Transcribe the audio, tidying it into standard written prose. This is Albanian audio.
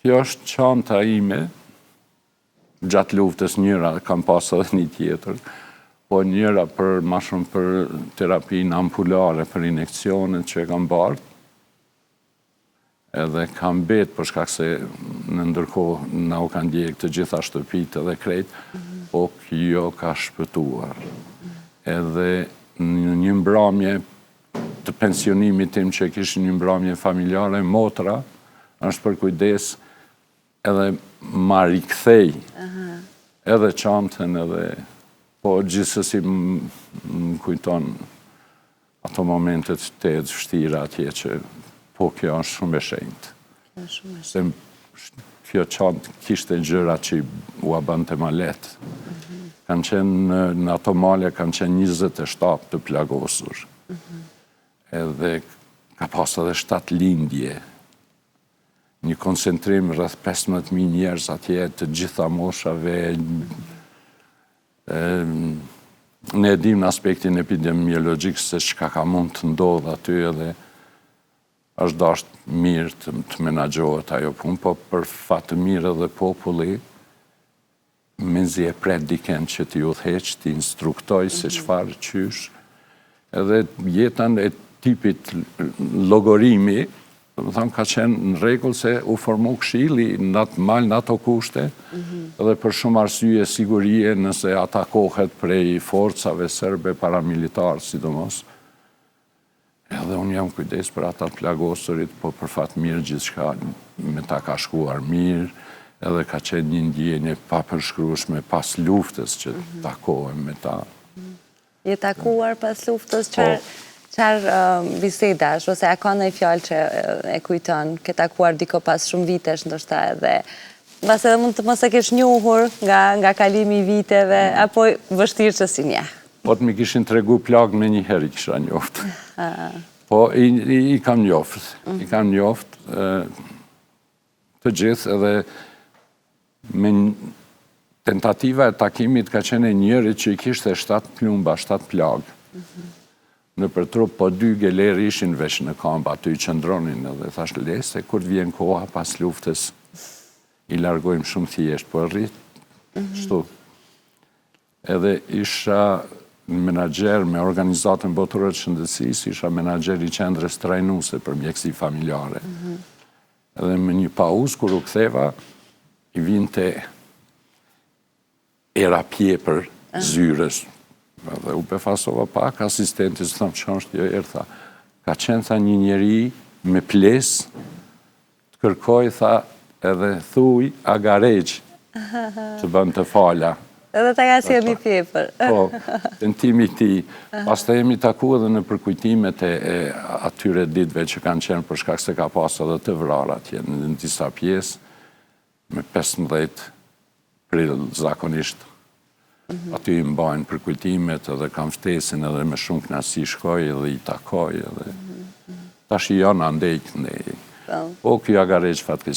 Kjo është çanta ime, gjatë luftës njëra, kam pas edhe një tjetër, po njëra ma shumë për terapinë ampulare, për injekcionet që e kam bartë, edhe kam betë për shkak se në ndërkohë na u kanë djegë të gjitha shtëpitë edhe krejt, po kjo ka shpëtuar. Edhe në një mbrëmje të pensionimit tim që kishte një mbrëmje familjare, motra është për kujdes edhe ma rikthej edhe çantën edhe po gjithsesi më kujton ato momentet të vështira atje që po kjo është shumë e shenjtë. Se kjo çantë kishte gjëra që u bante ma lehtë. Kanë qenë në ato male kanë qenë 27 të plagosur. Edhe ka pas edhe 7 lindje. Një koncentrim rreth 15.000 njerëz atje të gjitha moshave. Ne e dim në aspektin epidemiologjik se çka ka mund të ndodhë aty edhe është dashur mirë të menaxhohet ajo punë, po për fat të mirë edhe populli mezi e pret diken që t'i udhëheq, t'i instruktoj se çfarë qysh, edhe jetën e tipit llogorimi, domethënë ka qenë në rregull se u formu këshilli në atë mal, në ato kushte, edhe për shumë arsye sigurie nëse atakohet prej forcave serbe paramilitar, sidomos. Edhe unë jam kujdes për ata plagosurit, po për fat mirë gjithçka me ta ka shkuar mirë, edhe ka qenë një ndjenje papërshkrueshme pas luftës që takohem me ta. Je takuar pas luftës, çfarë bisedash, ose a ka ndonjë fjalë që e kujton, ke takuar diko pas shumë vitesh, ndoshta edhe mbas edhe mund të mos e kesh njohur nga kalimi i viteve, apo vështirë që si njeh? Po të mi kishin tregu plagë me një herë i kisha njoft. Po i kam njoft. I kam njoft të gjithë edhe me tentativa e takimit ka qenë njëri që i kishte 7 plumba, 7 plagë. Në për trup, po 2 geleri ishin veç në kamp, aty i qëndronin edhe thash lese, kur të vjen koha pas luftës, i largojmë shumë thjesht, po rrit, shtu. Edhe isha menaxher me organizatën botërore të shëndetësisë, isha menaxher i qendrës trajnuese për mjekësi familjare. Edhe me një pauzë kur u ktheva, i vinte era pjepër zyres. Dhe u befasova pak, asistenti së thamë që është jo erë, tha, ka qenë tha një njeri me ples, të kërkoj, tha, edhe thuj agareq, që bën të fala. Edhe ta ka sjell një pjepër. Po, tentimi ti. Pastaj jemi taku edhe në përkujtimet e atyre ditëve që kanë qenë për shkak se ka pas edhe të vrarë atje në disa pjesë, me 15 prill zakonisht. Aty i mbajnë përkujtimet edhe kam ftesën edhe me shumë kënaqësi shkoj edhe i takoj edhe tash janë andej këndej. Po kjo agareq fatkeqësisht